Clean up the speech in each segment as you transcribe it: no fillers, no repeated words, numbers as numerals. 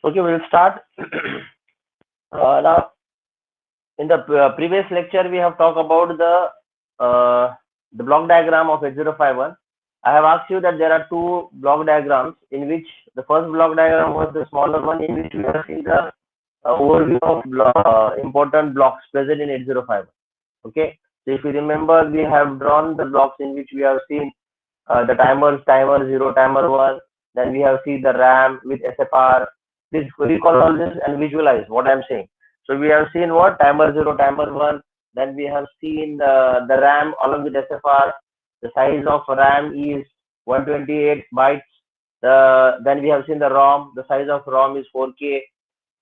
Okay, we'll start. Now, in the previous lecture, we have talked about the block diagram of 8051. I have asked you that there are two block diagrams in which the first block diagram was the smaller one in which we have seen the overview of important blocks present in 8051. Okay, so if you remember, we have drawn the blocks in which we have seen the timers, timer 0, timer 1. Then we have seen the RAM with SFR. Please recall all this and visualize what I'm saying. So we have seen what? Timer 0, timer 1. Then we have seen the RAM along with SFR. The size of RAM is 128 bytes. Then we have seen the ROM. The size of ROM is 4K.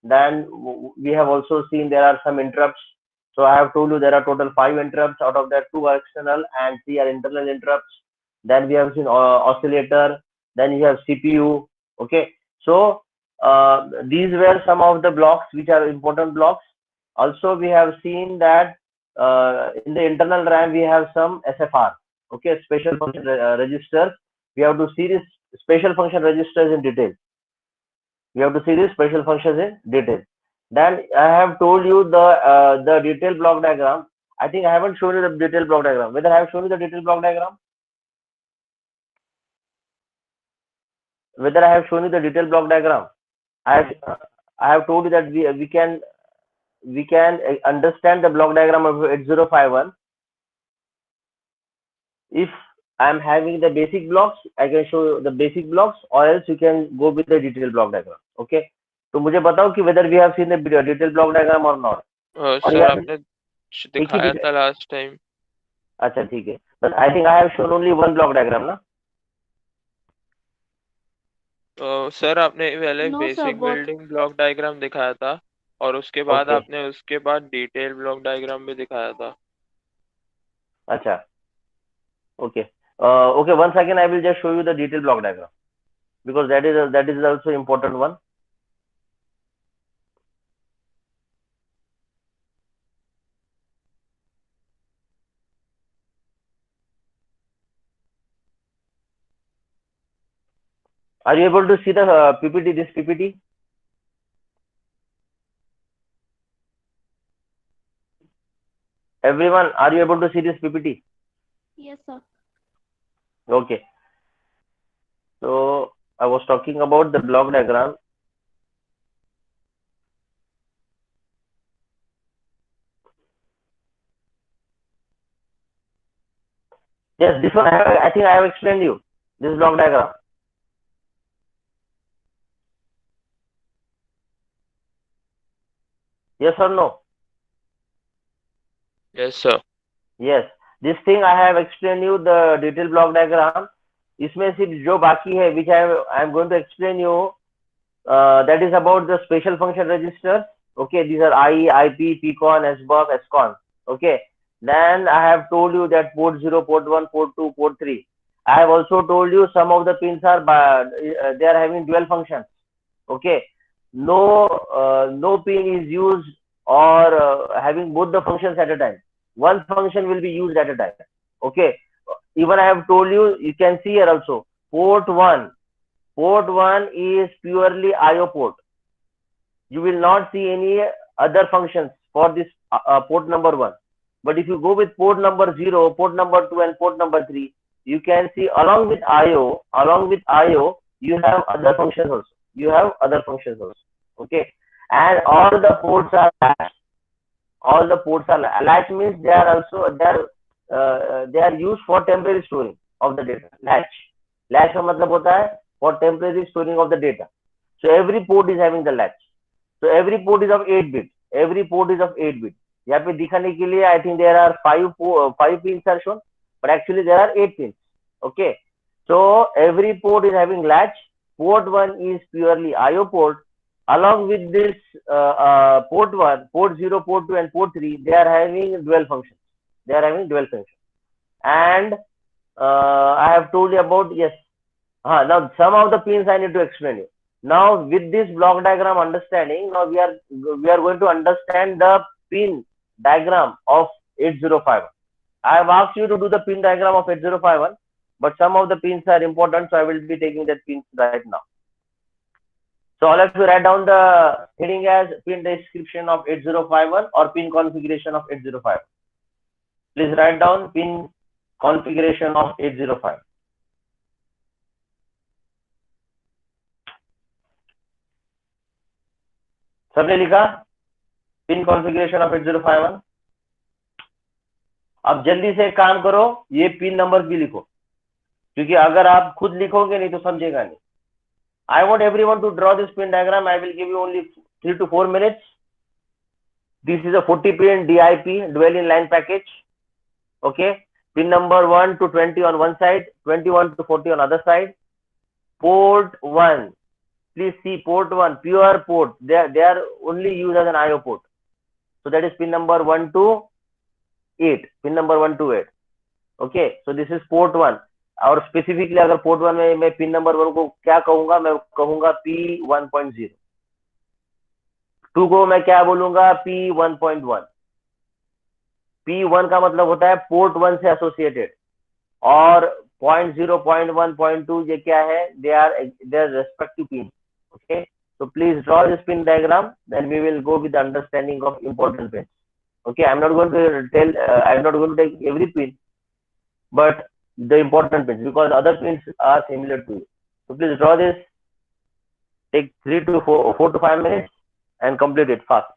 Then we have also seen there are some interrupts. So I have told you there are total 5 interrupts. Out of that, 2 are external and 3 are internal interrupts. Then we have seen oscillator. Then you have CPU. Okay, so these were some of the blocks which are important blocks. Also, we have seen that in the internal RAM we have some SFR. Okay, special function registers. We have to see this special function registers in detail. We have to see these special functions in detail. Then I have told you the detailed block diagram. I think I haven't shown you the detailed block diagram. Whether I have shown you the detailed block diagram? Whether I have shown you the detailed block diagram? I have told you that we can understand the block diagram of 8051 if I am having the basic blocks. I can show you the basic blocks, or else you can go with the detailed block diagram. Okay, तो मुझे बताओ कि whether we have seen the detailed block diagram or not. और sir यार आपने एक ही दिखाया था लास्ट टाइम. अच्छा ठीक है, but I think I have shown only one block diagram ना. सर आपने पहले No, sir, basic both. Building block diagram दिखाया था और उसके बाद Okay. आपने उसके बाद डिटेल ब्लॉक डायग्राम भी दिखाया था. अच्छा, okay. Okay, once again I will just show you the detailed block diagram because that is also important one. Are you able to see the PPT? This PPT? Everyone, are you able to see this PPT? Yes, sir. Okay. So I was talking about the block diagram. Yes, this one I think I have explained you. This block diagram. Yes or no? Yes sir. Yes, this thing I have explained you the detailed block diagram. इसमें सिर्फ जो बाकी है which I am going to explain you, that is about the special function registers. Okay, these are I, IP, PCON, SBUF, SCON. Okay, then I have told you that port 0, port 1, port 2, port 3. I have also told you some of the pins are they are having dual functions. Okay, no pin is used or having both the functions at a time. One function will be used at a time. Okay, even I have told you, you can see here also port 1 is purely IO port. You will not see any other functions for this port number 1. But if you go with port number 0, port number 2 and port number 3, you can see along with IO, you have other functions also. Okay, and all the ports are latched. Latch means they are used for temporary storing of the data. Latch का मतलब होता है for temporary storing of the data. So every port is having the latch. So every port is of 8 bit. यहाँ पे दिखाने के लिए I think there are 5 pins are shown, but actually there are 8 pins. Okay, so every port is having latch. Port 1 is purely IO port. Along with this port 1, port 0, port 2 and port 3, they are having dual functions. And I have told you about, yes. Now some of the pins I need to explain you. Now with this block diagram understanding, now we are going to understand the pin diagram of 8051. I have asked you to do the pin diagram of 8051, but some of the pins are important, so I will be taking that pins right now. So all of you write down the heading as pin description of 8051 or pin configuration of 8051. Please write down pin configuration of 805. सबने लिखा pin configuration of 8051? अब जल्दी से काम करो, ये pin number भी लिखो, क्योंकि अगर आप खुद लिखोगे नहीं तो समझेगा नहीं. I want everyone to draw this pin diagram. I will give you only 3 to 4 minutes. This is a 40 pin DIP, dual in line package. Okay, pin number 1 to 20 on one side, 21 to 40 on other side. Port 1, please see port 1, pure port. They are only used as an IO port. So that is pin number 1 to 8. Pin number 1 to 8. Okay, so this is port 1. और specifically अगर port 1 में मैं pin number 1 को क्या कहूंगा, मैं कहूंगा P1.0. 2 को मैं क्या बोलूंगा, P1.1. P1 का मतलब होता है पोर्ट 1 से एसोसिएटेड, और 0.0, 0.1, 0.2 ये क्या है, they are respective pins. Okay, so please draw this pin diagram, then we will go with the understanding of important pins. Okay, I'm not going to tell, I'm not going to take every pin, but the important pins, because other pins are similar to you. So please draw this, take 4 to 5 minutes and complete it fast.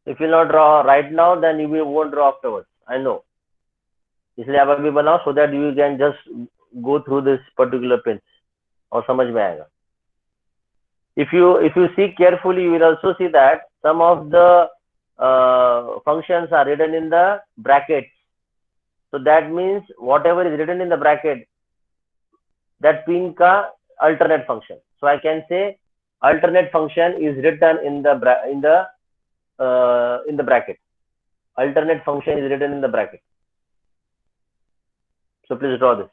If you not draw right now, then you won't draw afterwards. I know. इसलिए आप अभी बनाओ, so that you can just go through this particular pins और समझ में आएगा. If you see carefully, you will also see that some of the functions are written in the brackets. So that means whatever is written in the bracket, that pin ka alternate function. So I can say alternate function is written in the bracket. Alternate function is written in the bracket. So please draw this.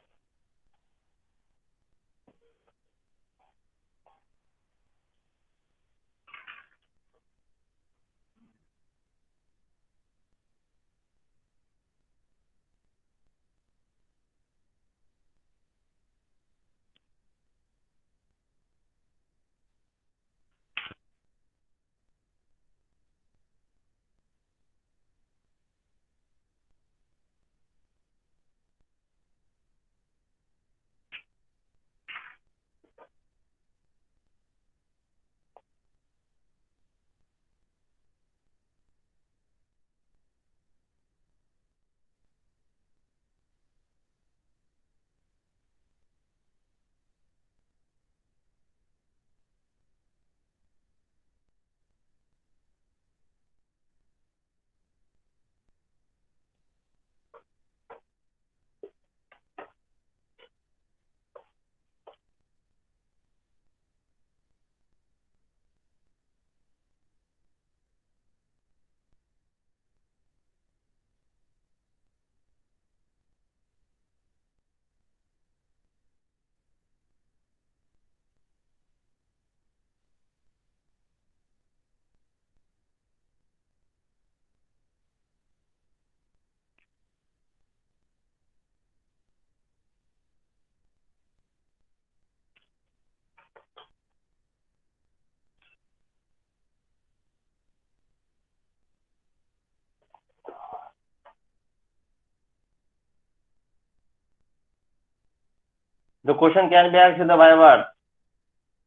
The question can be asked in the Viva,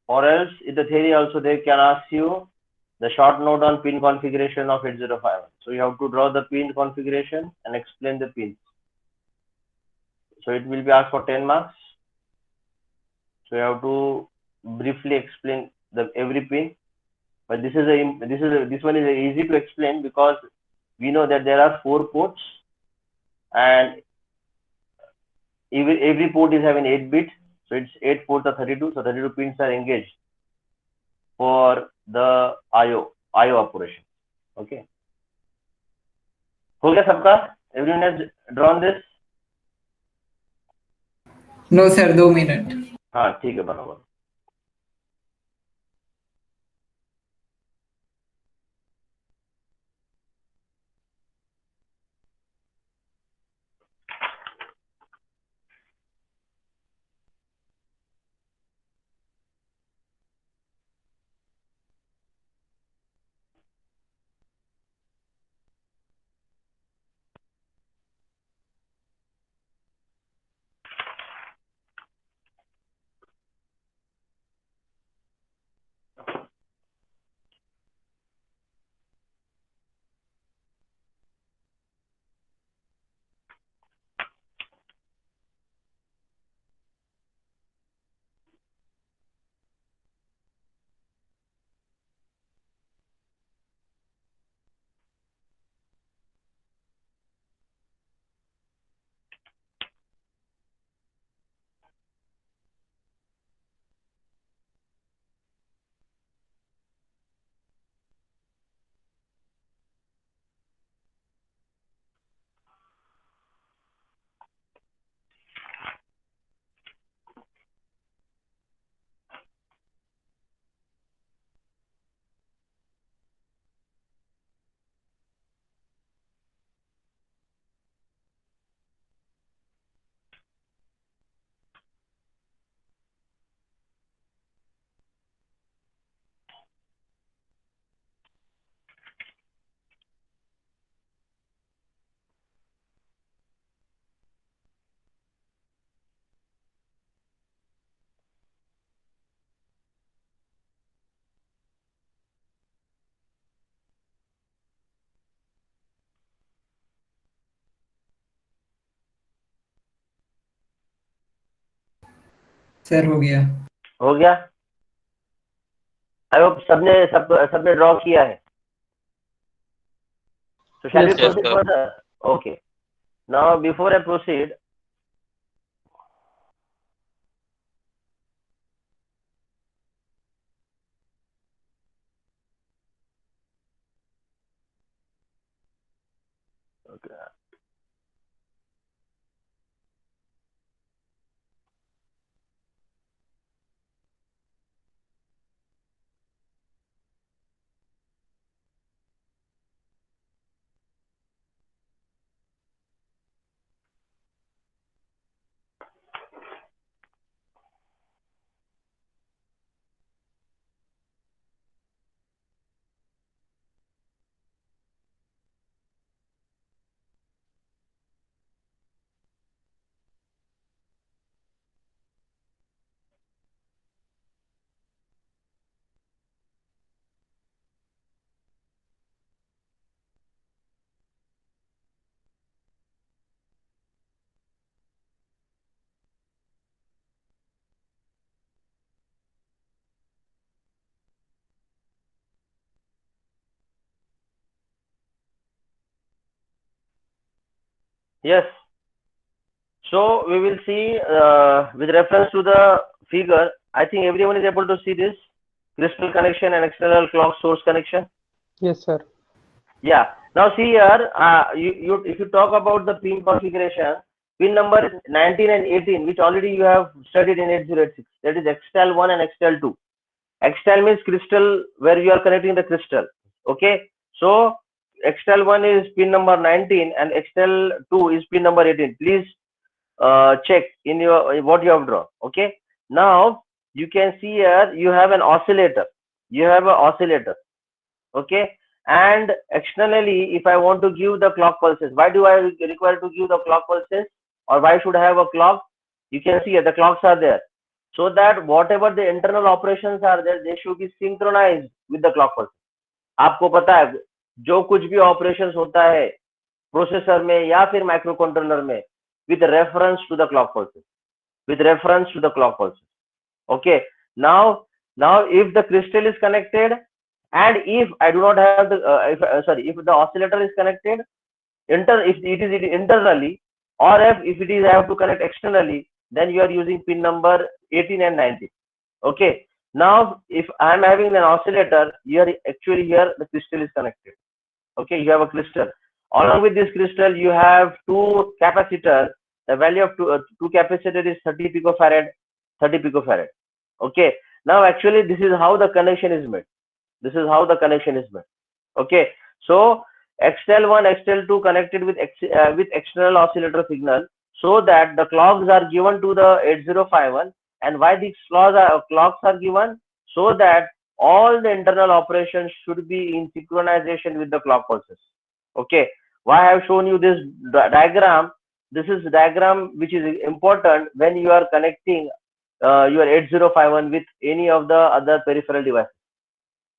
or else in the theory also they can ask you the short note on pin configuration of 8051. So you have to draw the pin configuration and explain the pins. So it will be asked for 10 marks. So you have to briefly explain every pin. But this one is easy to explain, because we know that there are 4 ports, and every port is having 8 bits. So it's 8 ports are 32. So 32 pins are engaged for the IO operation. Okay. हो गया सबका? Everyone has drawn this? No sir, 2 minutes. हाँ ठीक है, बराबर. Sir हो गया। हो गया? आई होप सबने ड्रॉ किया है. So shall we Yes, proceed sir. further? Okay. Now before I proceed, okay. Yes. So we will see with reference to the figure. I think everyone is able to see this crystal connection and external clock source connection. Yes, sir. Yeah. Now see here, if you talk about the pin configuration, pin number 19 and 18, which already you have studied in 8086, that is XTAL 1 and XTAL 2. XTAL means crystal, where you are connecting the crystal. Okay. So XTAL 1 is pin number 19 and XTAL 2 is pin number 18. Please check in your what you have drawn. Okay. Now you can see here you have an oscillator. You have an oscillator. Okay. And externally, if I want to give the clock pulses, why do I require to give the clock pulses, or why should I have a clock? You can see here the clocks are there, so that whatever the internal operations are there, they should be synchronized with the clock pulses. आपको पता है जो कुछ भी operations होता है processor में या फिर माइक्रो कंट्रोलर में, with reference to the clock pulses, with reference to the clock pulses. Okay. Now if the crystal is connected, and if I do not have the if the oscillator is connected if it is internally, or if it is I have to connect externally, then you are using pin number 18 and 19. Okay. Now if I am having an oscillator, here actually here the crystal is connected. Okay, you have a crystal. Along with this crystal, you have two capacitors. The value of two capacitor is 30 picofarad, 30 picofarad. Okay. Now actually this is how the connection is made. This is how the connection is made. Okay. So XTAL1, XTAL2 connected with external oscillator signal, so that the clocks are given to the 8051. And why these clocks are given? So that all the internal operations should be in synchronization with the clock pulses. Okay. Why I have shown you this diagram? This is a diagram which is important when you are connecting your 8051 with any of the other peripheral devices.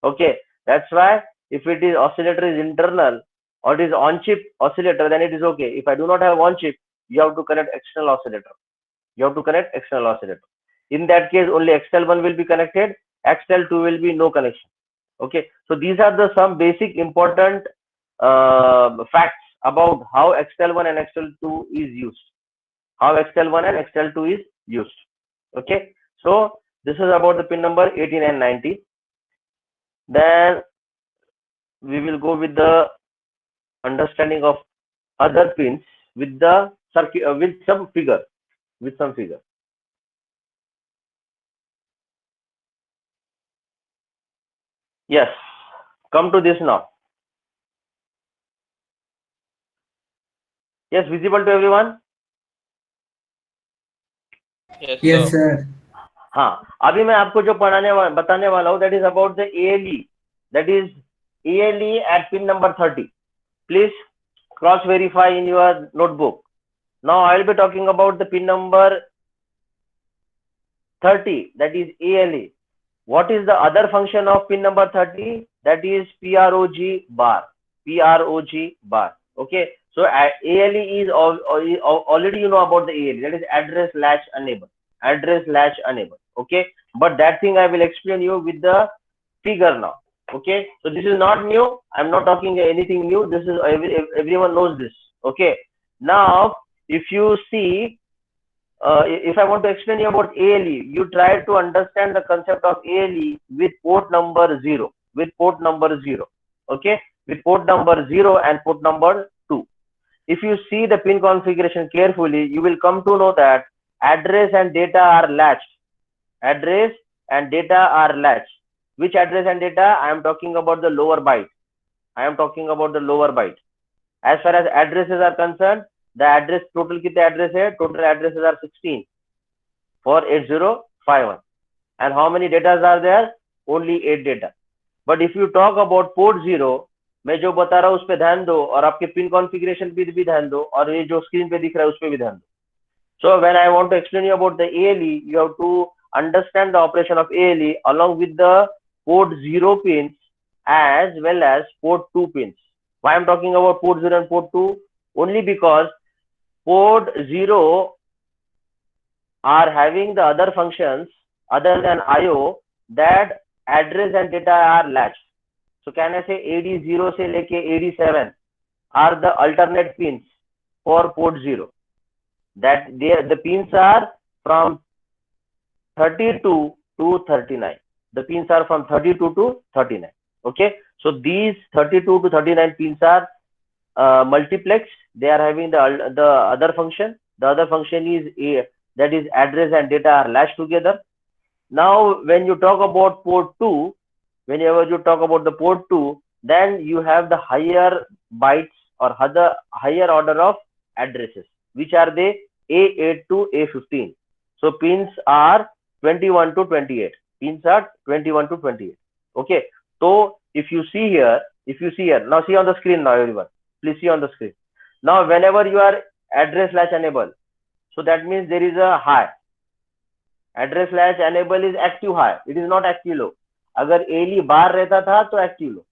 Okay. That's why if it is oscillator is internal or it is on chip oscillator, then it is okay. If I do not have on chip, you have to connect external oscillator. You have to connect external oscillator. In that case, only XTAL1 will be connected, XTAL2 will be no connection. Okay. So these are the some basic important facts about how XTAL1 and XTAL2 is used. How XTAL1 and XTAL2 is used. Okay. So this is about the pin number 18 and 19. Then we will go with the understanding of other pins with the circuit with some figure. Yes, come to this now. Yes, visible to everyone? Yes, Yes, sir. sir. हाँ, अभी मैं आपको जो बताने वाला हूँ, that is about the ALE, that is ALE at pin number 30. Please cross verify in your notebook. Now I will be talking about the pin number 30, that is ALE. What is the other function of pin number 30? That is PROG bar. PROG bar. Okay. So ALE is already you know about the ALE. That is address latch enable. address latch enable. Okay, but that thing I will explain you with the figure now. Okay, so this is not new. I'm not talking anything new. This is everyone knows this. Okay, now if you see, if I want to explain you about ALE, you try to understand the concept of ALE with port number 0, with port number 0. Okay, with port number 0 and port number 2. If you see the pin configuration carefully, you will come to know that address and data are latched. Address and data are latched. Which address and data? I am talking about the lower byte. I am talking about the lower byte. As far as addresses are concerned, the address total कितने address है? Total addresses are 16 for 8051. And how many datas are there? Only 8 data. But if you talk about port 0, मैं जो बता रहा हूँ उस पे ध्यान दो और आपके पिन कॉन्फ़िगरेशन पे भी ध्यान दो और ये जो स्क्रीन पे दिख रहा है उस पे भी ध्यान दो. So when I want to explain you about the ALE, you have to understand the operation of ALE along with the port 0 pins as well as port 2 pins. Why I'm talking about port 0 and port 2? Only because port 0 are having the other functions other than IO that address and data are latched. So can I say AD0 से लेके AD7 are the alternate pins for port 0. That the pins are from 32 to 39. The pins are from 32 to 39. Okay, so these 32 to 39 pins are multiplex. They are having the other function. The other function is that is address and data are latched together. Now, when you talk about port 2, whenever you talk about the port 2, then you have the higher bytes or higher order of addresses. Which are they? A8 to A15. So pins are 21 to 28. Pins are 21 to 28. Okay. So if you see here, now see on the screen now, everyone. Please see on the screen. Now, whenever you are address latch enable, so that means there is a high. Address latch enable is active high. It is not active low. अगर ALE बाहर रहता था तो active low.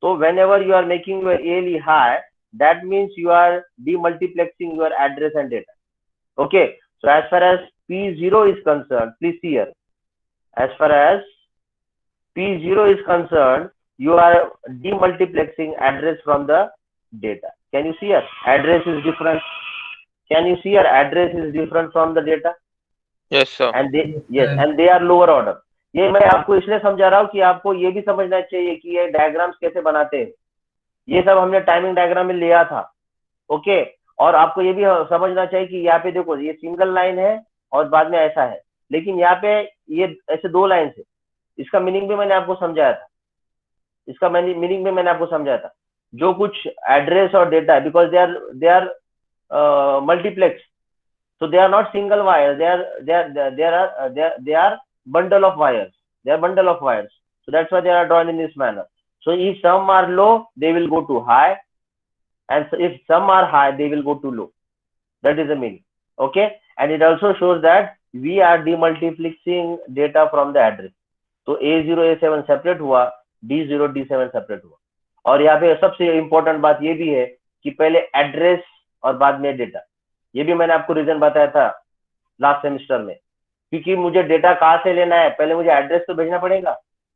So whenever you are making your ALE high, that means you are demultiplexing your address and data. Okay. So as far as P0 is concerned, please see here. As far as P0 is concerned, you are demultiplexing address from the data. Can you see here? Address is different. Can you see here? Address is different from the data. Yes, sir. And they are lower order. ये मैं आपको इसलिए समझा रहा हूँ कि आपको ये भी समझना चाहिए कि ये डायग्राम्स कैसे बनाते हैं. ये सब हमने टाइमिंग डायग्राम में लिया था. ओके. और आपको ये भी समझना चाहिए कि यहाँ पे देखो ये सिंगल लाइन है और बाद में ऐसा है, लेकिन यहाँ पे ये ऐसे दो लाइन है. इसका मीनिंग भी मैंने आपको समझाया था. जो कुछ एड्रेस और data, because they are multiplex, so they are not single wires, they are bundle of wires. So that's why they are drawn in this manner. So if some are low, they will go to high, and if some are high, they will go to low. That is the meaning. Okay. And it also shows that we are demultiplexing data from the address. तो A0 A7 separate हुआ, D0 D7 separate हुआ. और यहाँ पे सबसे important बात ये भी है कि पहले एड्रेस और बाद में डेटा. ये भी मैंने आपको रीजन बताया था लास्ट सेमेस्टर में, क्योंकि मुझे डेटा कहाँ से लेना है, पहले मुझे एड्रेस तो भेजना पड़ेगा,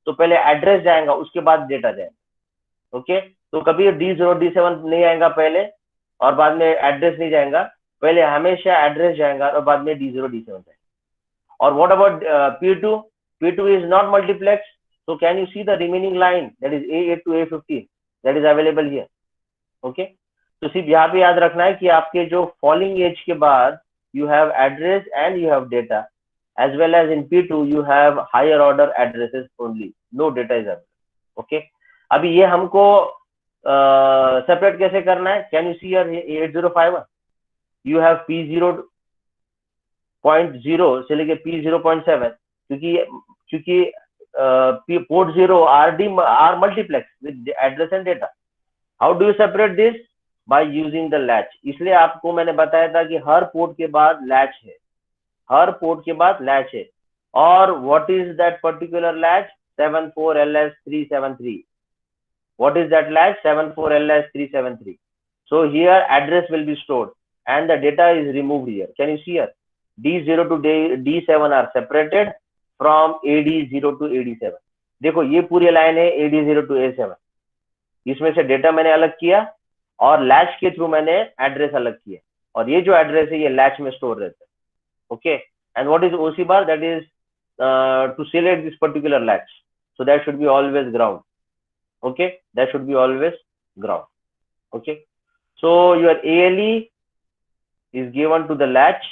तो पहले एड्रेस जाएगा, उसके बाद डेटा जाएगा. ओके. तो कभी D0 D7 नहीं आएगा पहले और बाद में एड्रेस नहीं जाएगा, पहले हमेशा एड्रेस जाएगा और बाद में D0 D7 जाएगा. और what about P2? P2 is not multiplex. So can you see the remaining line, that is A8 to A15, that is available here. Okay. तो सिर्फ यहाँ पे याद रखना है कि आपके जो फॉलिंग एज के बाद you have address and you have data, as well as in P2 you have higher order addresses only, no data is available. Okay. अभी ये हमको सेपरेट कैसे करना है? Can you see here 8051? You have P0.0 से लेके P0.7, क्योंकि port 0 are multiplex with address and data. How do you separate this? By using the latch. इसलिए आपको मैंने बताया था कि हर पोर्ट के बाद लैच है. और what is that particular latch? 74LS373. What is that latch? 74LS373. So here address will be stored and the data is removed here. Can you see here? D0 to D7 are separated from AD0 to AD7. देखो ये पूरी line है AD0 to A7, इसमें से data मैंने अलग किया और लैच के थ्रू मैंने एड्रेस अलग किया, और ये जो एड्रेस है ये लैच में स्टोर रहता है. Okay, and what is OC bar? That is to select this particular latch, so that should be always ground. Okay, that should be always ground. Okay, so your ALE is given to the latch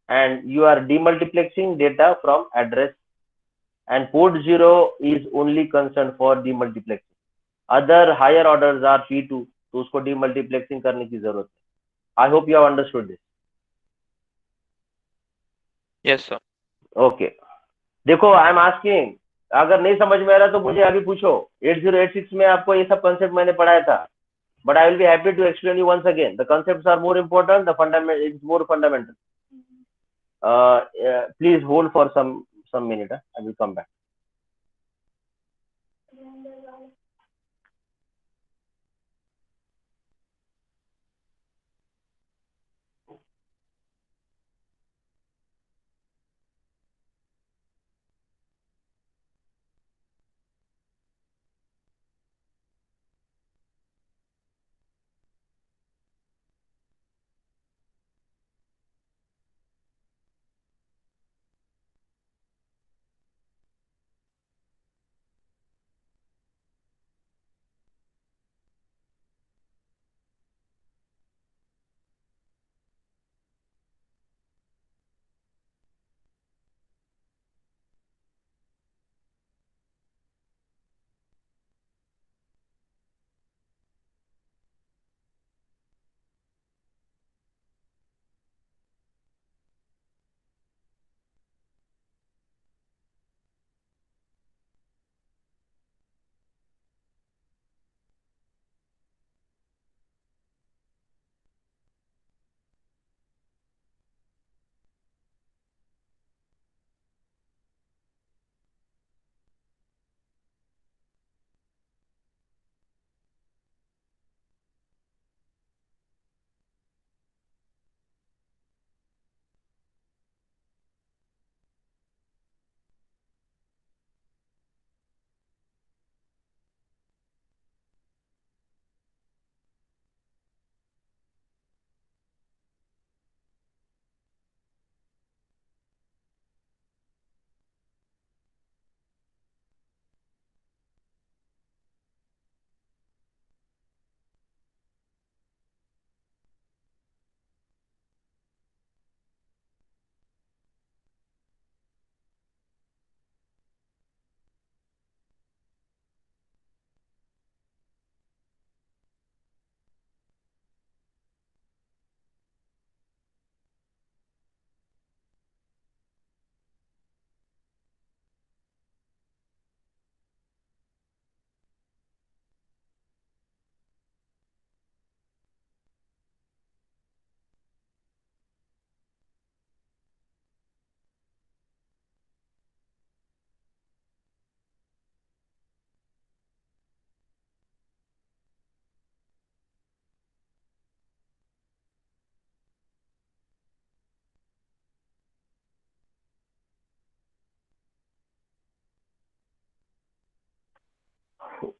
and you are demultiplexing data from address, and port 0 is only concerned for demultiplexing. Other higher orders are P2, तो उसको demultiplexing करने की जरूरत है. I hope you have understood this. Yes, sir. Okay. देखो, I am asking, अगर नहीं समझ में आ रहा तो मुझे अभी पूछो. 8086 में आपको ये सब कंसेप्ट मैंने पढ़ाया था, but I will be happy to explain you once again. The concepts are more important, the fundamental is more fundamental. Please hold for some minute. I will come back.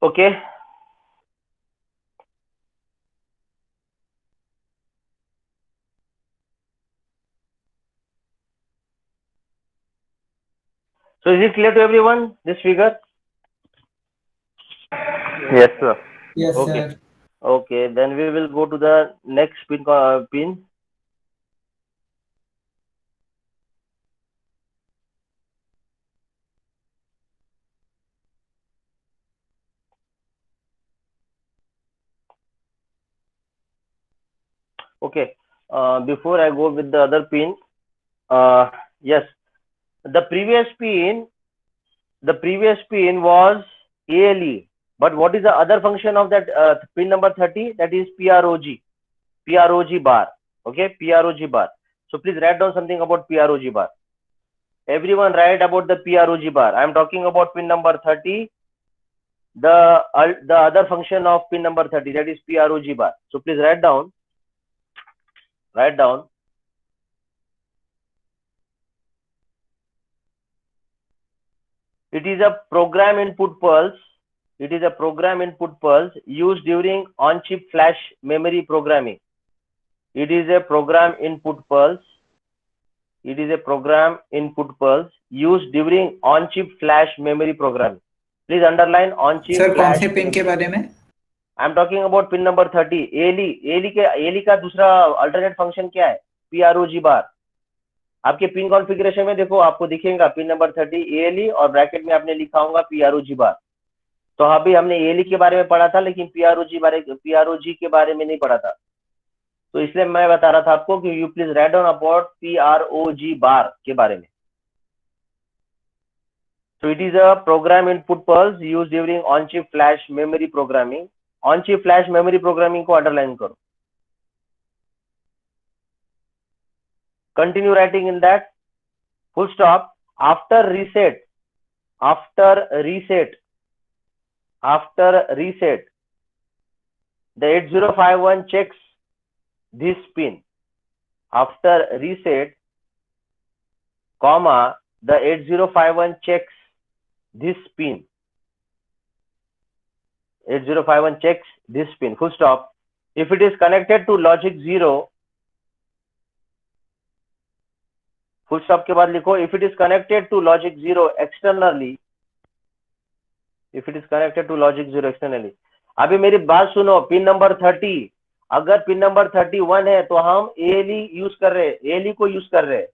Okay. So is it clear to everyone, this figure? Yes, sir. Yes, Okay. sir. Okay, then we will go to the next pin. Okay, before I go with the other pin, yes, the previous pin was ALE, but what is the other function of that pin number 30? That is PROG bar. Okay, PROG bar. So please write down something about PROG bar. Everyone write about the PROG bar. I am talking about pin number 30. The other function of pin number 30, that is PROG bar. So please write down. It is a program input pulse. It is a program input pulse used during on-chip flash memory programming. It is a program input pulse. It is a program input pulse used during on-chip flash memory programming. Please underline on-chip sir कौन flash. से pin के बारे में? I am talking about pin number 30. ALE का दूसरा alternate function क्या है? PROG bar. आपके पिन कॉन्फ़िगरेशन में देखो, आपको दिखेगा पिन नंबर 30 ALE और ब्रैकेट में आपने लिखा होगा PROG बार. तो अभी हमने ALE के बारे में पढ़ा था, लेकिन PROG के बारे में नहीं पढ़ा था. तो इसलिए मैं बता रहा था आपको कि you please write down about PROG बार के बारे में. So it is a program input pulse used during on-chip flash memory programming. On-chip flash memory programming को underline करो. Continue writing in that. Full stop. After reset, the 8051 checks this pin. After reset, comma, the 8051 checks this pin. 8051 checks this pin. Full stop. If it is connected to logic 0, full stop के बाद लिखो, if it is connected to logic 0 externally, अभी मेरी बात सुनो. Pin number 30, अगर pin number 31 है तो हम ALE यूज कर रहे हैं, ALE को यूज कर रहे हैं.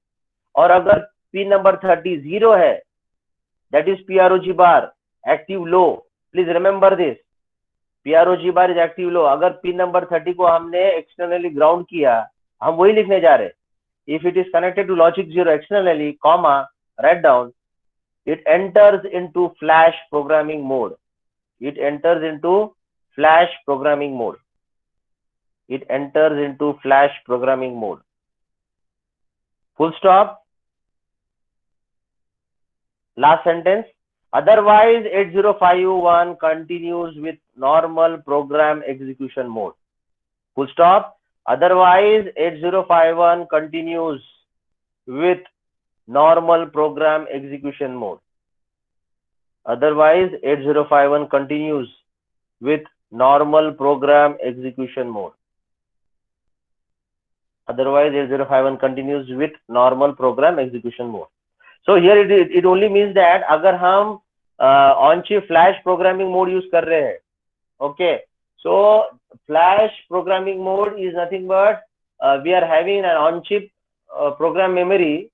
और अगर पिन नंबर 30 है, that is PROG bar active low. Please remember this. PROG bar is active low. अगर पिन नंबर 30 को हमने एक्सटर्नली ग्राउंड किया, हम वही लिखने जा रहे. If it is connected to logic 0 externally, comma, write down, it enters into flash programming mode. It enters into flash programming mode. It enters into flash programming mode. Full stop. Last sentence. Otherwise, 8051 continues with normal program execution mode. Full stop. Otherwise, 8051 continues with normal program execution mode. Otherwise, 8051 continues with normal program execution mode. Otherwise, 8051 continues with normal program execution mode. So here it only means that अगर हम on-chip flash programming mode use कर रहे हैं, okay. So flash programming mode is nothing but we are having an on-chip program memory,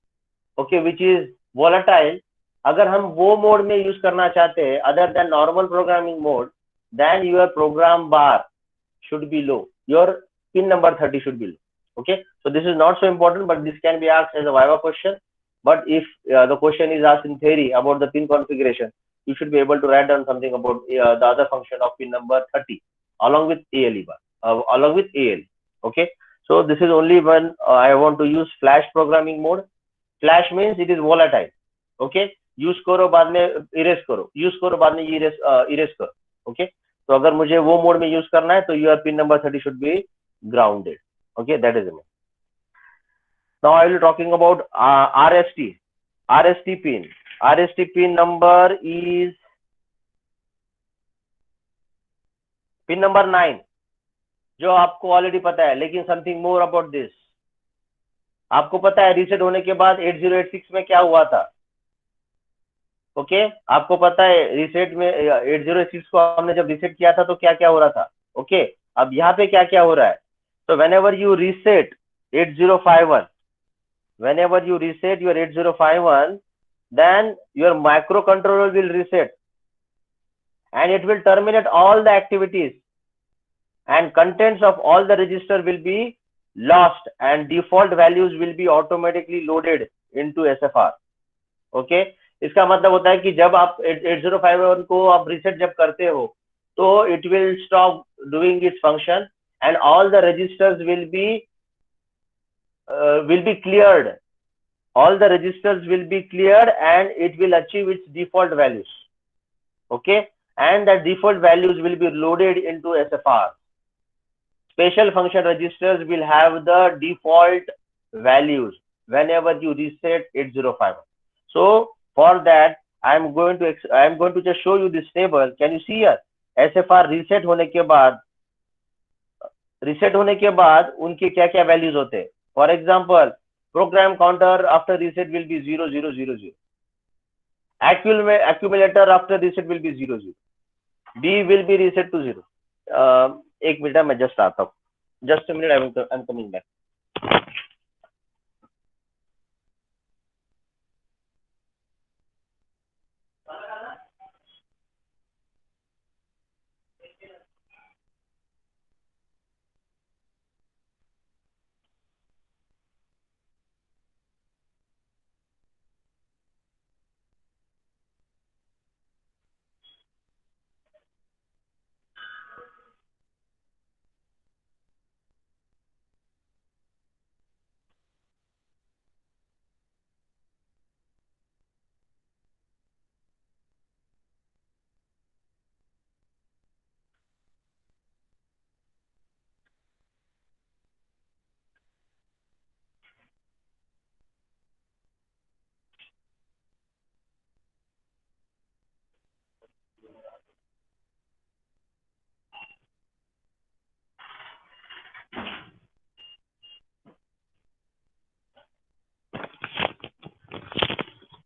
okay, which is volatile. अगर हम वो mode में use करना चाहते हैं other than normal programming mode, then your program bar should be low. Your pin number 30 should be low. Okay, so this is not so important, but this can be asked as a Viva question. But if the question is asked in theory about the pin configuration, you should be able to write down something about the other function of pin number 30 along with ALE bar, along with ALE. Okay, so this is only when I want to use flash programming mode. Flash means it is volatile. Okay, use करो बाद में erase करो, use करो बाद में erase करो. Okay, तो अगर मुझे वो मोड में यूज करना है तो your pin number 30 should be grounded. Okay, that is it. Now I will talking about RST pin. RST pin number is pin number 9, जो आपको ऑलरेडी पता है, लेकिन समथिंग मोर अबाउट दिस. आपको पता है रीसेट होने के बाद 8086 में क्या हुआ था. ओके, आपको पता है रीसेट में 8086 को हमने जब रीसेट किया था तो क्या क्या हो रहा था. ओके, अब यहाँ पे क्या क्या हो रहा है. तो whenever you reset 8051, whenever you reset your 8051, then your microcontroller will reset and it will terminate all the activities and contents of all the register will be lost and default values will be automatically loaded into SFR. Okay, इसका मतलब होता है कि जब आप 8051 को आप reset जब करते हो तो it will stop doing its function and all the registers will be cleared. All the registers will be cleared and it will achieve its default values. Okay, and the default values will be loaded into SFR. Special function registers will have the default values whenever you reset 8051. So for that I am going to just show you this table. Can you see here? SFR reset होने के बाद उनके क्या क्या values होते हैं. For example, program counter after reset will be 0000. accumulator after reset will be 00. B will be reset to 0. एक minute, मैं जस्ट आता हूँ. Just a minute, I am coming back.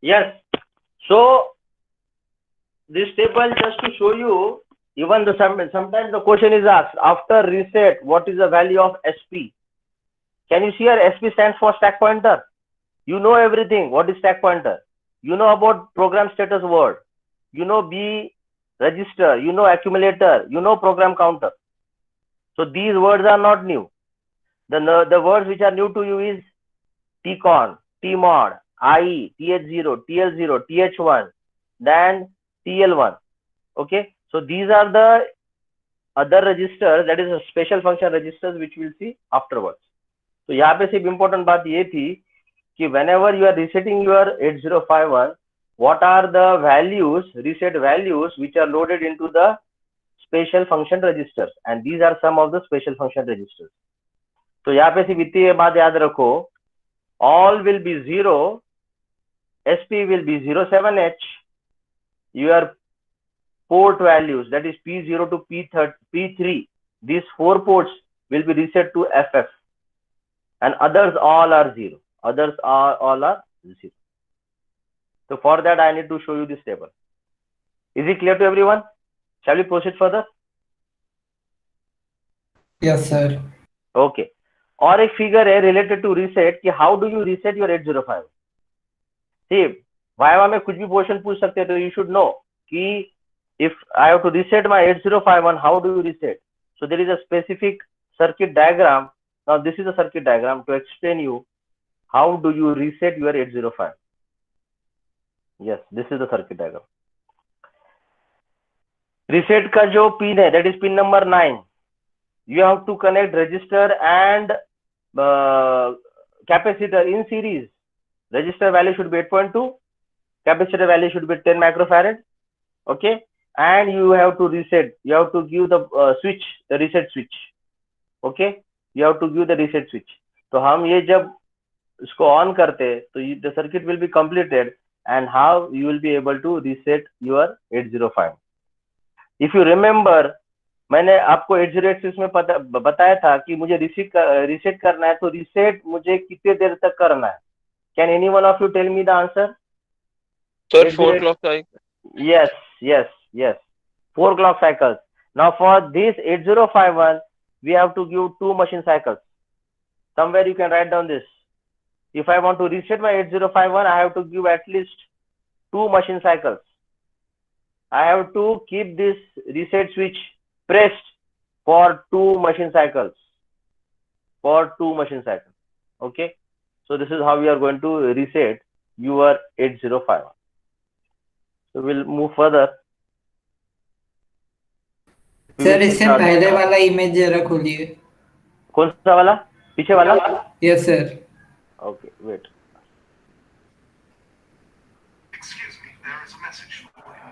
Yes. So this table just to show you, even the sometimes the question is asked after reset, what is the value of SP? Can you see here? SP stands for stack pointer. You know everything. What is stack pointer? You know about program status word. You know B register. You know accumulator. You know program counter. So these words are not new. The words which are new to you is tcon, tmod, IE, th0, tl0, th1, then tl1. Okay, so these are the other registers, that is a special function registers, which we'll see afterwards. तो यहाँ पे सिर्फ important बात ये थी कि whenever you are resetting your 8051, what are the values, reset values, which are loaded into the special function registers, and these are some of the special function registers. तो यहाँ पे सिर्फ इतनी बात याद रखो, all will be 0, SP will be 07H, your port values, that is P0 to P3, these 4 ports will be reset to FF, and others all are 0. Others are all are 0. So for that I need to show you this table. Is it clear to everyone? Shall we proceed further? Yes, sir. Okay. और एक figure है related to reset कि how do you reset your 805? See, viva में कुछ भी question पूछ सकते हैं, तो you should know कि if I have to reset my 8051, how do you reset? So there is a specific circuit diagram. Now this is a circuit diagram to explain you how do you reset your 805. Yes, this is the circuit diagram. Reset का जो pin है, that is pin number 9. You have to connect register and capacitor in series. Register value should be 8.2, capacitor value should be 10 microfarad. Okay, and you have to reset. You have to give the switch, the reset switch. Okay, you have to give the reset switch. तो हम ये जब इसको on करते तो the circuit will be completed, and how you will be able to reset your 805. If you remember, मैंने आपको 8086 में बताया था कि मुझे reset करना है, तो reset मुझे कितने देर तक करना है? Can any one of you tell me the answer? Sir, 4 clock cycle. Yes. 4 clock cycles. Now for this 8051, we have to give 2 machine cycles. Somewhere you can write down this. If I want to reset my 8051, I have to give at least 2 machine cycles. I have to keep this reset switch pressed for 2 machine cycles. Okay. So this is how we are going to reset your 8051. So we'll move further. Sir इससे पहले वाला image जरा खोलिए. कौन सा वाला? पीछे वाला? Yes, sir. Okay, wait. Excuse me, there is a message for you.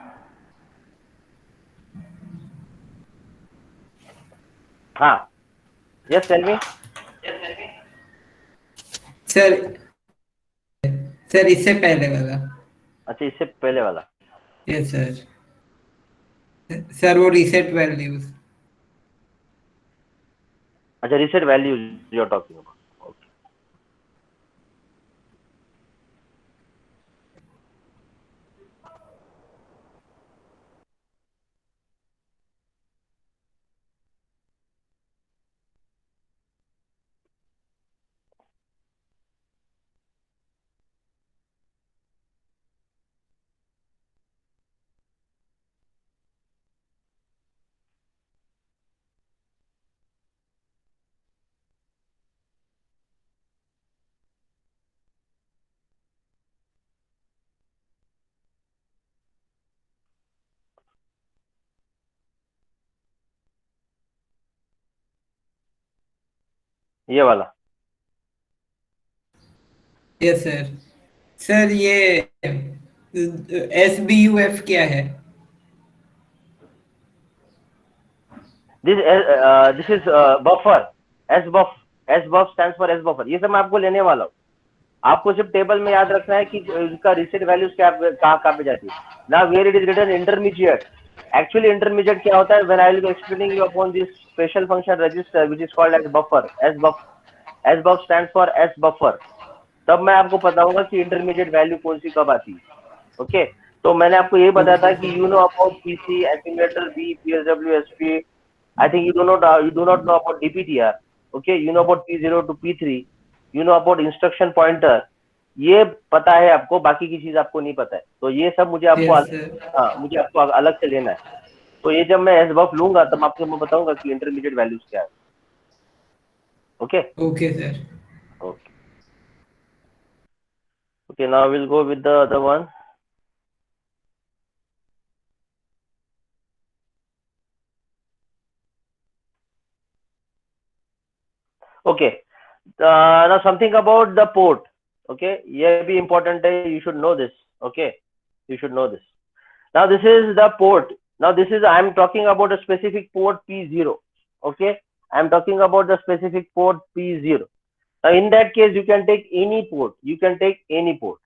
हाँ. Yes, tell me. सर इससे पहले वाला. अच्छा, इससे पहले वाला. Yes sir. सर वो रीसेट वैल्यूज। अच्छा, reset values you are talking about. Okay, ये वाला। Yes sir. सर ये SBUF क्या है? This is buffer. S buff, S buff stands for S buffer. ये सब मैं आपको लेने वाला हूँ। आपको सिर्फ टेबल में याद रखना है कि इसका रीसेट वैल्यूज क्या कहाँ पे जाती है। ना where it is written intermediate. Actually intermediate क्या होता है? When I will be explaining you upon this special function register which is called as buffer, S buff. S buff stands for S buffer. तब मैं आपको बताऊंगा कि intermediate value कौन सी कब आती है। ओके, तो मैंने आपको ये बताया था ओके कि sir. You know about PC, accumulator B, PSW, SP. I think you do not know about DPTR. Okay, you know about P0 to P3. You know about instruction pointer. ये पता है आपको, बाकी की चीज आपको नहीं पता है। तो ये सब मुझे आपको यस सर। हाँ, मुझे आपको अलग से लेना है। तो ये जब मैं एस बफ लूंगा तब आपको मैं बताऊंगा कि इंटरमीडिएट वैल्यूज क्या है। Okay okay sir. Okay okay, now will go with the other one. Okay, now something about the port. Okay, ये भी important है, you should know this. Okay, you should know this. Now this is the port. Now this is, I am talking about a specific port P0. Okay, I am talking about the specific port P0. Now in that case you can take any port, you can take any port.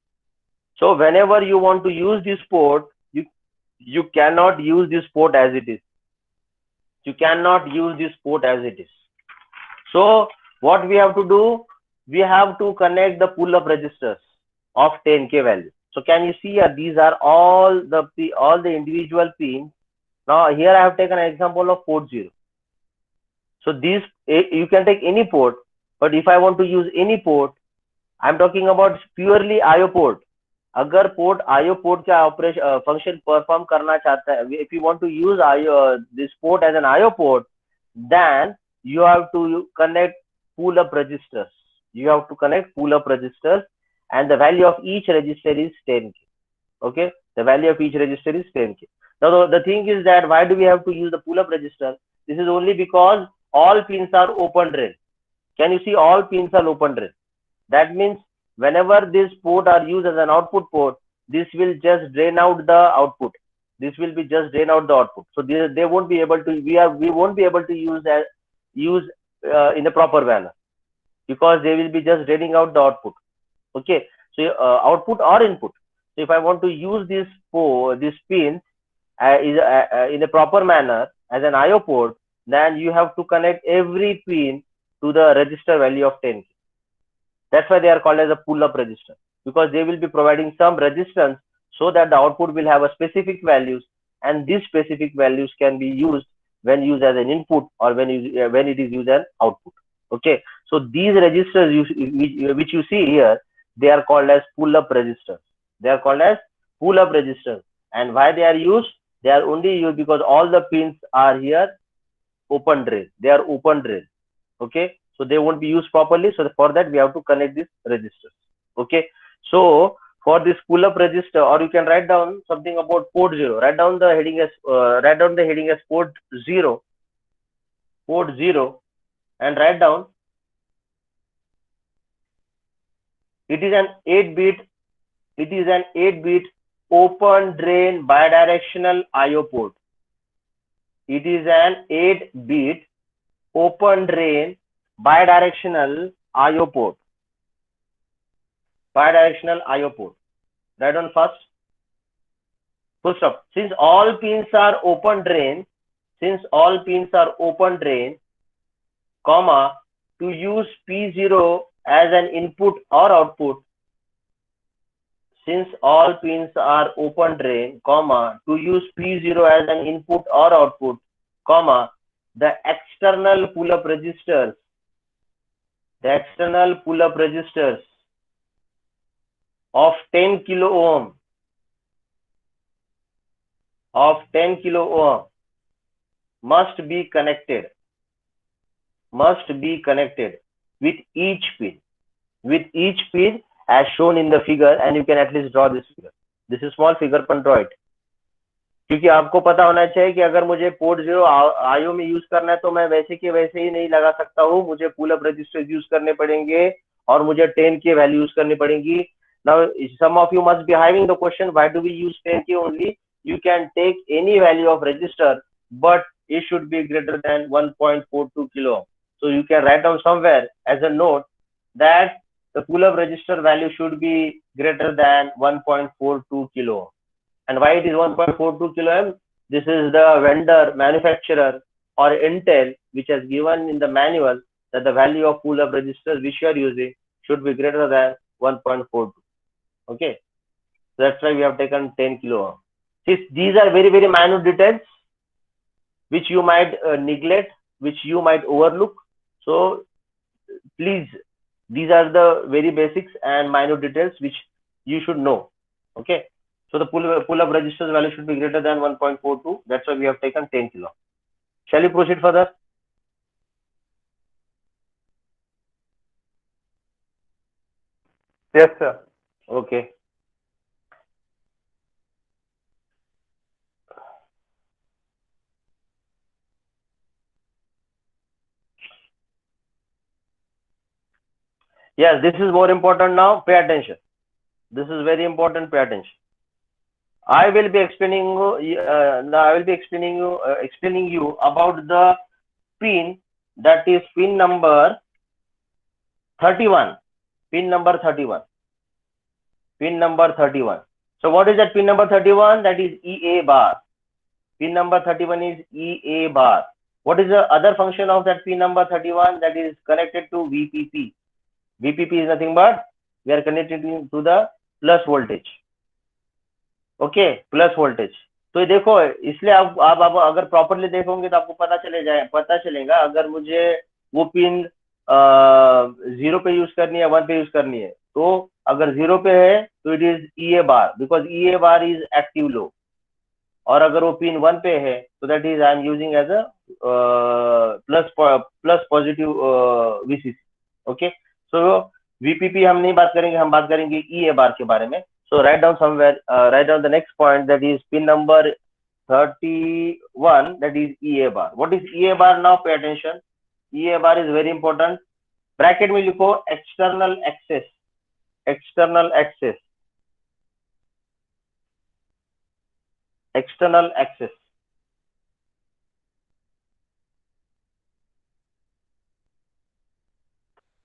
So whenever you want to use this port, you cannot use this port as it is. You cannot use this port as it is. So what we have to do, we have to connect the pull up registers of 10K value. So can you see here, these are all the individual pins. Now here I have taken an example of port 0. So these, you can take any port, but if I want to use any port, I'm talking about purely IO port. अगर port IO port का operation function perform करना चाहता है, if you want to use IO this port as an IO port, then you have to connect pull up registers. You have to connect pull up registers, and the value of each register is 10K. Okay, the value of each register is 10K. Now the thing is that why do we have to use the pull up register? This is only because all pins are open drain. Can you see all pins are open drain? That means whenever this port are used as an output port, this will just drain out the output. This will be just drain out the output. So they won't be able to, we won't be able to use in a proper manner, because they will be just draining out the output. Okay, so output or input. So if I want to use this pin in a proper manner as an IO port, then you have to connect every pin to the register value of 10K. That's why they are called as a pull-up register, because they will be providing some resistance so that the output will have a specific values, and these specific values can be used when used as an input or when it is used as output. Okay, so these registers which you see here, they are called as pull-up registers. They are called as pull-up registers, and why they are used? They are only used because all the pins are here open drain. They are open drain. Okay, so they won't be used properly. So for that we have to connect these registers. Okay, so for this pull up register, or you can write down something about port 0. Write down the heading as port 0, and write down it is an 8-bit open drain bidirectional IO port. It is an 8-bit open drain bidirectional IO port. Bidirectional IO port. Write down first. full stop. Since all pins are open drain, comma, to use P0 as an input or output, since all pins are open drain, comma, to use P0 as an input or output, comma, the external pull-up resistors of 10 kilo ohm must be connected with each pin as shown in the figure, and you can at least draw this figure. This is small figure, but draw it. क्योंकि आपको पता होना चाहिए कि अगर मुझे port 0 IO में use करना है तो मैं वैसे के वैसे ही नहीं लगा सकता हूँ, मुझे पुल अप रजिस्टर्स यूज करने पड़ेंगे और मुझे 10 के वैल्यू यूज करनी पड़ेगी. Now some of you must be having the question, why do we use 10 के only? You can take any value of resistor, but it should be greater than 1.42 kilo ohm. So you can write down somewhere as a note that the pull-up resistor value should be greater than 1.42 kilo ohm. And why it is 1.42 kilo ohm? This is the vendor, manufacturer, or Intel, which has given in the manual that the value of pull-up resistors which you are using should be greater than 1.42. Okay, so that's why we have taken 10 kilo ohm. These are very, very minute details which you might neglect, which you might overlook. So please, these are the very basics and minute details which you should know. Okay, so the pull-up resistance value should be greater than 1.42. That's why we have taken 10 kilo. Shall we proceed further? Yes, sir. Okay. Yes, this is more important now. Pay attention. This is very important. Pay attention. I will be explaining you about the pin, that is pin number 31. Pin number 31. So what is that pin number 31? That is EA bar. Pin number 31 is EA bar. What is the other function of that pin number 31? That is connected to VPP. VPP is nothing but we are connected to the plus voltage. Okay, plus voltage. तो देखो, इसलिए आप अगर properly देखोगे तो आपको पता चलेगा अगर मुझे वो पिन 0 पे यूज करनी है, 1 पे यूज करनी है. तो अगर 0 पे है तो it is EA bar, because EA bar is active low. और अगर वो पिन 1 पे है तो that is I am using as a plus positive VCC. Okay, so VPP हम नहीं बात करेंगे, हम बात करेंगे EA बार के बारे में. So write down somewhere, write down the next point, that is pin number 31, that is EA bar. What is EA bar now? Pay attention. EA bar is very important. Bracket में लिखो external access. External access. External access.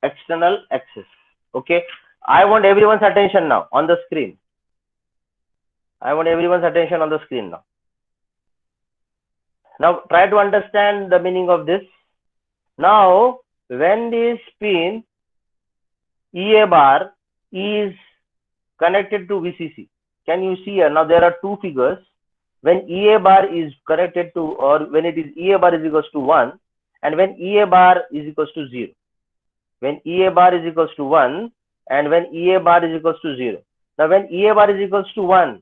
External access. Okay. I want everyone's attention now on the screen. I want everyone's attention on the screen now. Now try to understand the meaning of this. Now, when this pin EA bar is connected to VCC, can you see here? Now there are two figures. When EA bar is connected to, or when it is EA bar is equals to 1, and when EA bar is equals to 0. When EA bar is equals to 1, and when EA bar is equals to 0. Now when EA bar is equals to 1,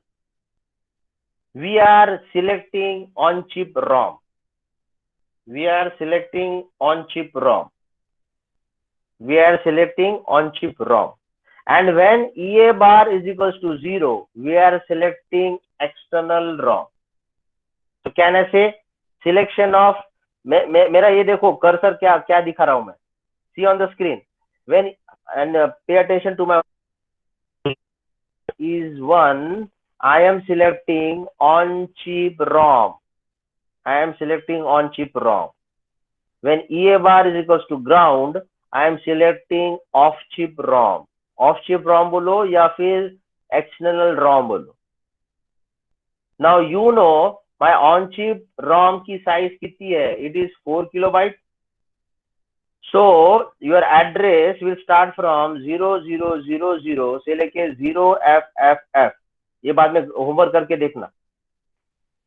we are selecting on-chip ROM. We are selecting on-chip ROM. We are selecting on-chip ROM. And when EA bar is equals to 0, we are selecting external ROM. So can I say selection of, मेरा ये देखो cursor क्या दिखा रहा हूं मैं. See on the screen. When and pay attention to my is 1, I am selecting on chip ROM. I am selecting on chip ROM. When EA bar is equals to ground, I am selecting off chip ROM. Off chip ROM बोलो या फिर external ROM बोलो. Now you know my on chip ROM की size कितनी है, it is 4 kilobyte. So your address will start from 0000 से लेके 0FFF. ये बाद में होमवर्क करके देखना.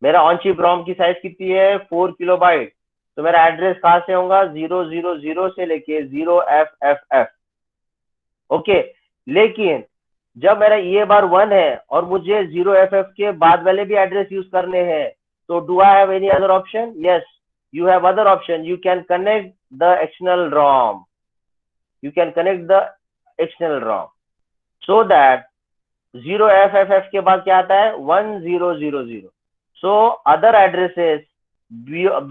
मेरा ऑन चिप रॉम की साइज कितनी है, 4 किलोबाइट. तो मेरा एड्रेस कहां से होगा, 000 से लेके 0FFF. ओके. लेकिन जब मेरा ये बार 1 है और मुझे 0FF के बाद वाले भी एड्रेस यूज करने हैं, तो do I have any other option? Yes, you have other option. You can connect the external ROM. You can connect the external ROM so that 0FFF के बाद क्या आता है, 1000. So other addresses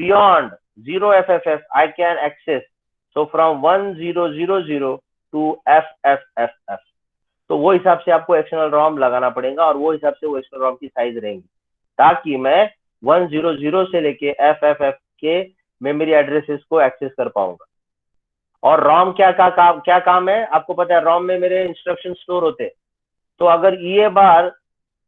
beyond 0FFF I can access. So from 1000 to FFFF. तो वो हिसाब से आपको एक्सटर्नल रॉम लगाना पड़ेगा और वो हिसाब से वो एक्सटर्नल रॉम की साइज रहेगी, ताकि मैं 100 से लेके FFF के मेमोरी एड्रेसेस को एक्सेस कर पाऊंगा. और रॉम क्या काम है आपको पता है, रॉम में मेरे इंस्ट्रक्शन स्टोर होते हैं. तो अगर ये बार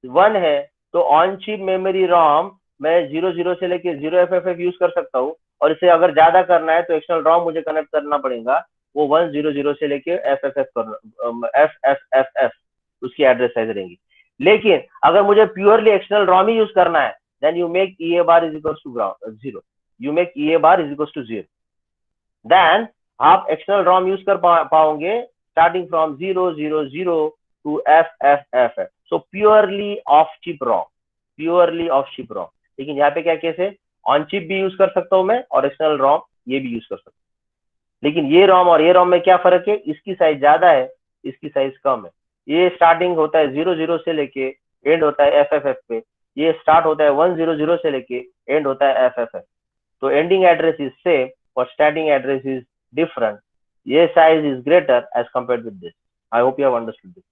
1 है तो ऑन चिप मेमोरी रॉम मैं 00 से लेके 0FFF यूज कर सकता हूँ, और इसे अगर ज्यादा करना है तो एक्सटर्नल रॉम मुझे कनेक्ट करना पड़ेगा, वो 100 से लेके FFF उसकी एड्रेस साइज रहेगी. लेकिन अगर मुझे प्योरली एक्सटर्नल रॉम ही यूज करना है, then you make EA bar is equal to 0. You make EA bar is equal to 0. Then आप एक्सटर्नल रॉम यूज कर पाओगे starting from 000 to FFF. So purely off chip ROM, purely off chip ROM. लेकिन यहाँ पे क्या case है, on chip भी use कर सकता हूँ मैं और एक्सटर्नल रॉम ये भी यूज कर सकता हूँ. लेकिन ये रॉम और ये रॉम में क्या फर्क है, इसकी साइज ज्यादा है, इसकी साइज कम है. ये स्टार्टिंग होता है 00 से लेके एंड होता है FFF पे, ये स्टार्ट होता है 100 से लेके एंड होता है FFF. तो एंडिंग एड्रेस इज सेम और स्टार्टिंग एड्रेस इज डिफरेंट. ये size is greater as compared with this. I hope you have understood this.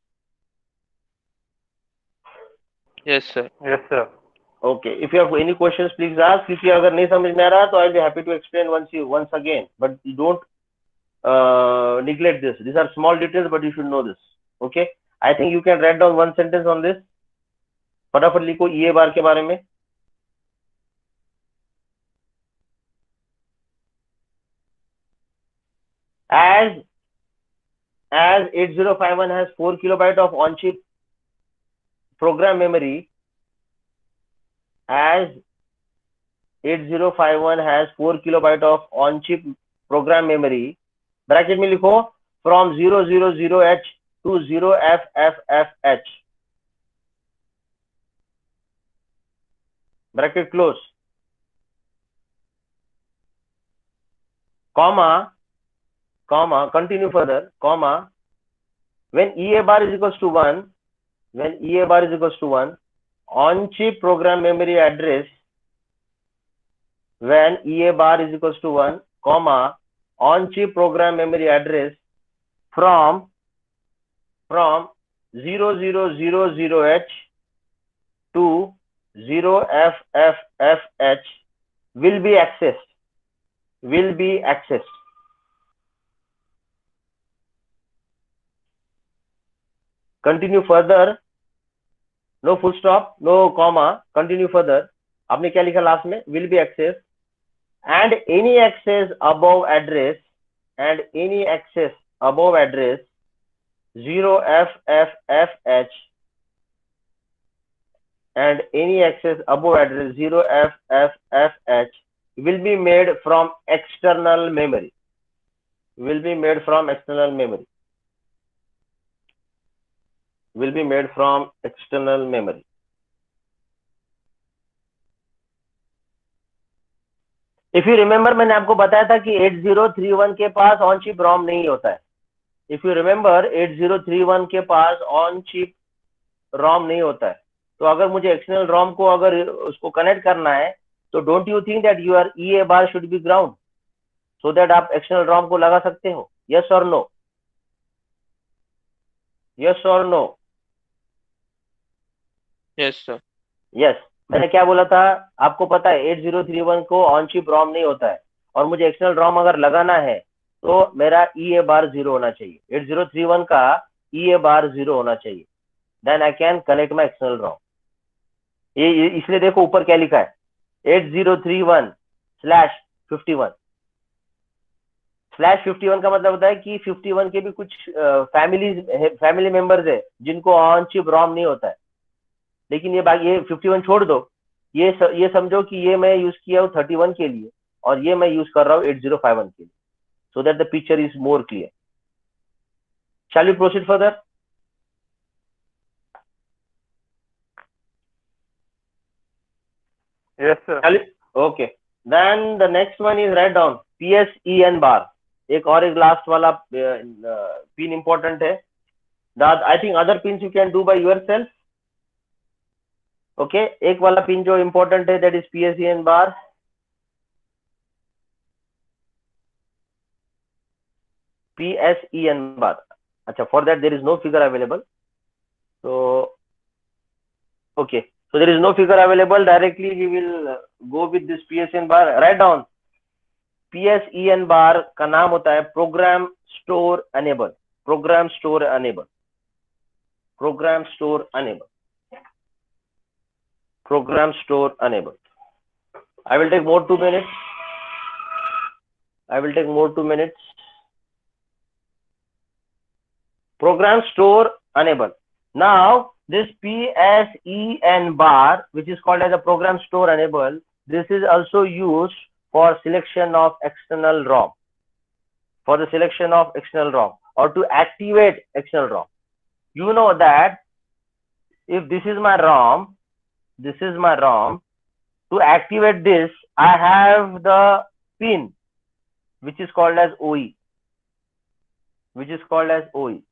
Yes, sir. Yes, sir. Okay, if you have any questions please ask. if you अगर नहीं समझ में आ रहा तो I'll be happy to explain once again, but you don't neglect this. These are small details but you should know this. Okay, I think you can write down one sentence on this. फटाफट लिखो EA बार के बारे में. as 8051 has 4 kilobyte of on chip program memory, as 8051 has 4 kilobyte of on chip program memory, bracket में लिखो from 000H to 0FFFH, bracket close, comma, continue further, comma, when EA bar is equals to 1, on chip program memory address, when EA bar is equals to 1, comma, on chip program memory address from 0000H to 0FFFH will be accessed. Continue further, no full stop, no comma, continue further. आपने क्या लिखा last में, will be accessed, and any access above address 0FFFH and any access above address 0FFFH will be made from external memory. Will be made from external memory. If you remember, मैंने आपको बताया था कि 8031 के pass on chip ROM नहीं होता है. If you remember, 8031 के पास ऑन चिप रॉम नहीं होता है. तो अगर मुझे एक्सटर्नल रॉम को अगर उसको कनेक्ट करना है, तो don't you think that your EA bar should be ground, so that आप एक्सटर्नल रॉम को लगा सकते हो? यस और नो? यस और नो? Yes, sir. यस. मैंने क्या बोला था आपको पता है, 8031 को ऑन चिप रॉम नहीं होता है, और मुझे एक्सटर्नल रॉम अगर लगाना है तो मेरा EA बार 0 होना चाहिए. 8031 का EA बार 0 होना चाहिए. Then I can connect my external ROM. ये इसलिए देखो ऊपर क्या लिखा है, 8031/51। /51 का मतलब होता है कि 51 के भी कुछ फैमिली मेंबर्स है जिनको ऑन चिप रॉम नहीं होता है, लेकिन ये 51 छोड़ दो, ये समझो कि ये मैं यूज किया हूँ 31 के लिए और ये मैं यूज कर रहा हूँ 8051 के लिए, so that the picture is more clear. Shall we proceed further? Yes, sir. Okay. Then the next one is write down PSEN bar. एक लास्ट वाला पिन इंपॉर्टेंट है. That I think other pins you can do by yourself. Okay, एक वाला pin जो important है that is PSEN bar. PSEN bar. अच्छा, for that there is no figure available. So okay, so there is no figure available. Directly we will go with this PSEN bar. Write down PSEN bar का नाम होता है program store enable. Program store enable. Program store enable. Program store enable. I will take more 2 minutes. I will take more 2 minutes. Program store enable. Now this PSEN bar, which is called as a program store enable, this is also used for selection of external ROM. For the selection of external ROM or to activate external ROM. You know that if this is my ROM, this is my ROM. To activate this, I have the pin which is called as OE. Which is called as OE.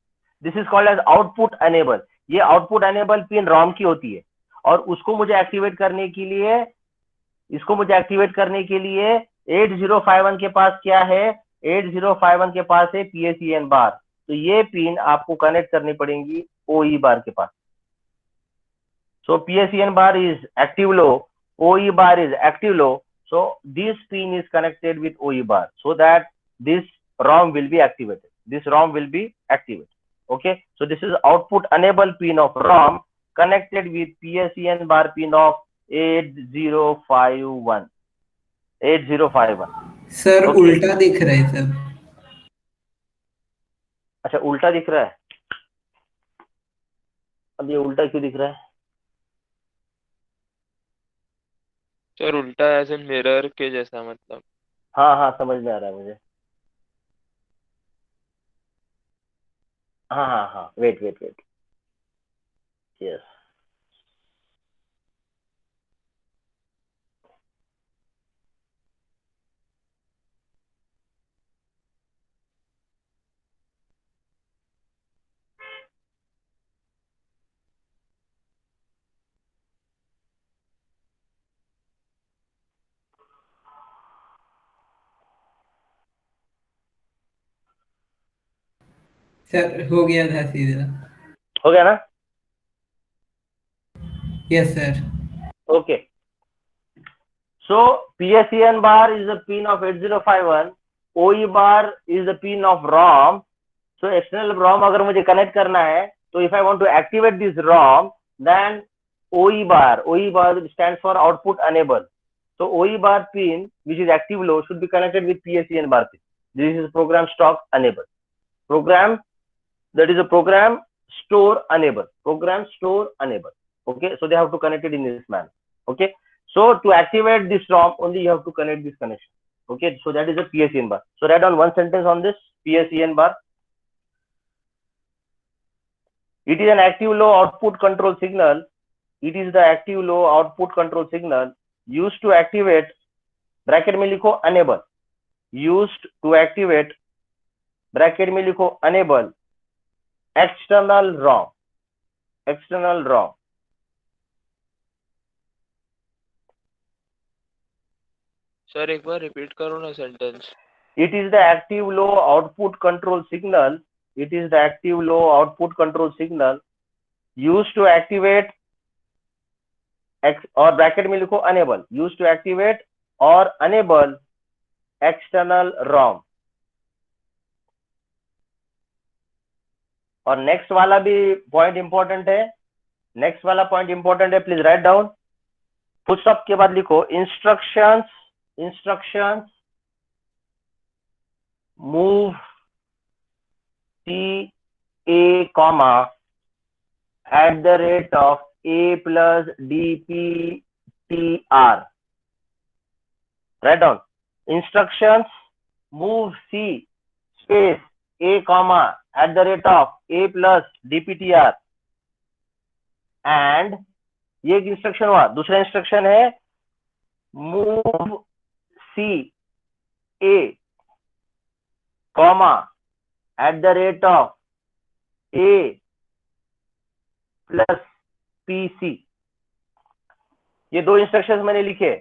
This is called as output enable. ये output enable pin ROM की होती है और उसको मुझे activate करने के लिए, इसको मुझे एक्टिवेट करने के लिए 8051 के पास क्या है, 8051 के पास है PSEN बार. तो ये पिन आपको कनेक्ट करनी पड़ेगी OE बार के पास. So PSEN bar is active low, OE bar is active low. So this pin is connected with OE bar so that this ROM will be activated. This ROM will be activated. Okay, so this is output enable pin of ROM connected with PSEN bar pin of 8051. 8051. Sir Okay. उल्टा दिख रहा है सब. अच्छा, उल्टा दिख रहा है. अब ये उल्टा क्यों दिख रहा है? सर उल्टा एज इन मिरर के जैसा, मतलब. हाँ हाँ, समझ में आ रहा है मुझे. हाँ हाँ हाँ, वेट. यस. सर हो गया था सीधा. हो गया ना? Yes sir. Okay. So PSEN bar is the pin of 8051. OE bar is the pin of ROM. So external ROM अगर मुझे connect करना है, तो if I want to activate this ROM, then OE bar stands for output enable. So OE bar pin, which is active low, should be connected with PSEN bar pin. This is program stock enable. Program, that is a program store enable. Program store enable. Okay, so they have to connect it in this manner. Okay, so to activate this ROM, only you have to connect this connection. Okay, so that is a PSEN bar. So write down one sentence on this PSEN bar. It is an active low output control signal. It is the active low output control signal used to activate, bracket में लिखो enable, used to activate, bracket में लिखो enable, external ROM. External ROM. Sir एक बार repeat करो ना sentence. It is the active low output control signal. It is the active low output control signal used to activate और bracket में लिखो enable, used to activate or enable external ROM. और next वाला भी point important है. Next वाला point important है, please write down. Full stop के बाद लिखो instructions move C A comma at the rate of a plus dptr. Write down instructions move c space a comma at the rate of a plus dptr. and ये एक instruction हुआ. दूसरा instruction है move c a comma at the rate of a plus PC. ये दो instructions मैंने लिखे.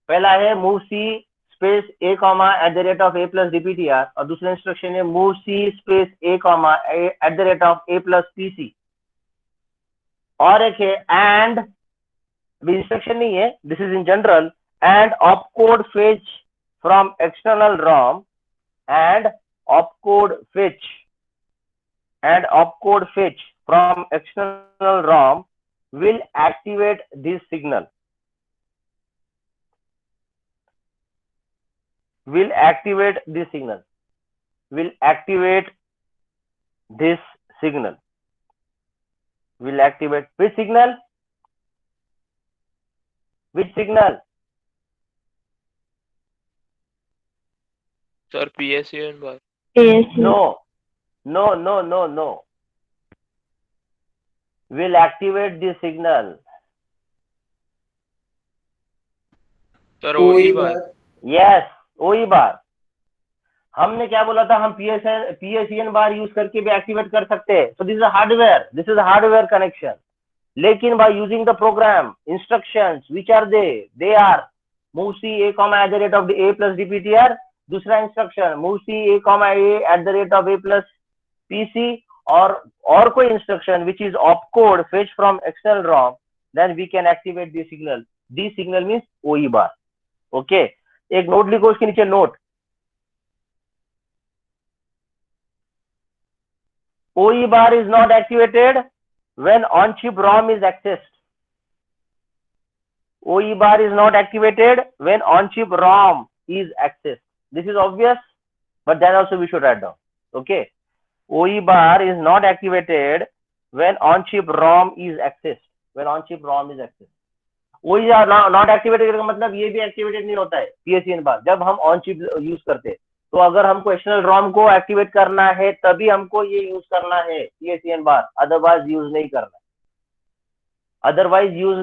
पहला है move C space A comma at the rate of A plus DPTR और दूसरा इंस्ट्रक्शन है move C space A comma at the rate of A plus PC. और एक है एंड, इंस्ट्रक्शन नहीं है, this is in general. And opcode fetch from external ROM and opcode fetch from external ROM will activate this signal. Will activate this signal. Will activate this signal. Will activate which signal? Which signal? Sir, PSEN bar. No. No, no, no, no. Will activate the signal. Sir, OE bar. Yes, OE बार. हमने क्या बोला था, हम PSEN बार use करके भी activate कर सकते हैं. So this is a hardware. This is a hardware connection. लेकिन by using the program instructions, which are they? They are move C A comma at the rate of A plus DPTR. दूसरा instruction move C A comma A at the rate of A plus PC. और कोई instruction which is opcode fetch from external ROM, then we can activate the signal. The signal means OE bar. Okay, एक note लिखो उसके नीचे note. OE bar is not activated when on-chip ROM is accessed. OE bar is not activated when on-chip ROM is accessed. This is obvious, but then also we should write down. Okay. OE bar is not activated when on-chip ROM is accessed. When on-chip ROM is accessed. OE are not activated का मतलब ये भी activated नहीं होता है PSEN बार जब हम on-chip use करते हैं. तो अगर हमको एक्सटर्नल ROM को एक्टिवेट करना है तभी हमको ये यूज करना है PSEN बार, अदरवाइज यूज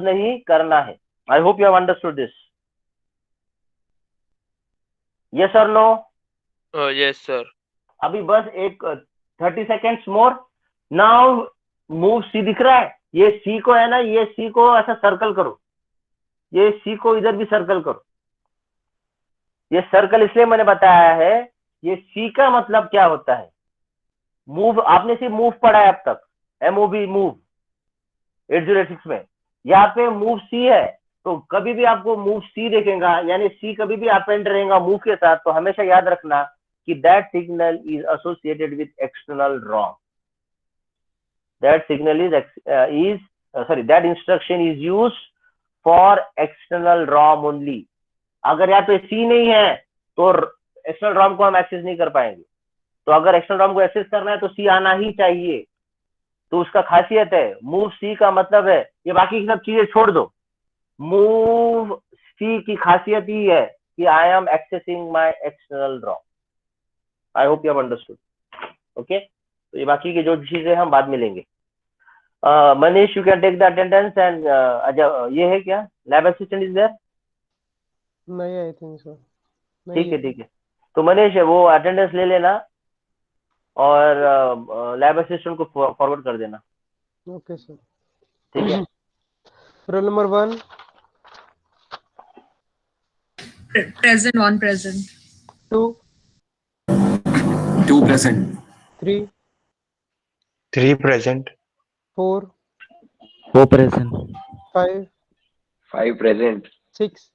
नहीं करना है. I hope you have understood this. Yes or no? Yes, sir. अभी बस एक 30 seconds more. Now move C दिख रहा है, ये C को है ना, ये C को ऐसा सर्कल करो, ये C को इधर भी सर्कल करो. ये सर्कल इसलिए मैंने बताया है, ये C का मतलब क्या होता है. मूव आपने सिर्फ मूव पढ़ा है अब तक, MOV मूव 8086 में. यहाँ पे मूव C है, तो कभी भी आपको मूव C देखेगा, यानी C कभी भी अपेंड रहेगा मूव के साथ, तो हमेशा याद रखना कि that signal is associated with external ROM. That signal that instruction is used for external ROM only. अगर यहाँ पे C नहीं है तो external ROM को हम एक्सेस नहीं कर पाएंगे. तो अगर external ROM को एक्सेस करना है तो C आना ही चाहिए. तो उसका खासियत है मूव C का मतलब है, ये बाकी की सब चीजें छोड़ दो, मूव C की खासियत ही है कि I am accessing my external ROM. I hope you have understood. Okay, तो ये बाकी की जो चीजें हम बाद में लेंगे. Manish, you can take the attendance and ये है क्या lab assistant is there? नहीं, आई थिंक सो. ठीक है. तो मनीष है वो अटेंडेंस ले लेना और लैब असिस्टेंट को फॉरवर्ड कर देना. Okay sir. ठीक है. Roll number 1. Present, 1 present. 2. 2 present. 3. 3 present. 4. 4 present. 5. 5 present. 6.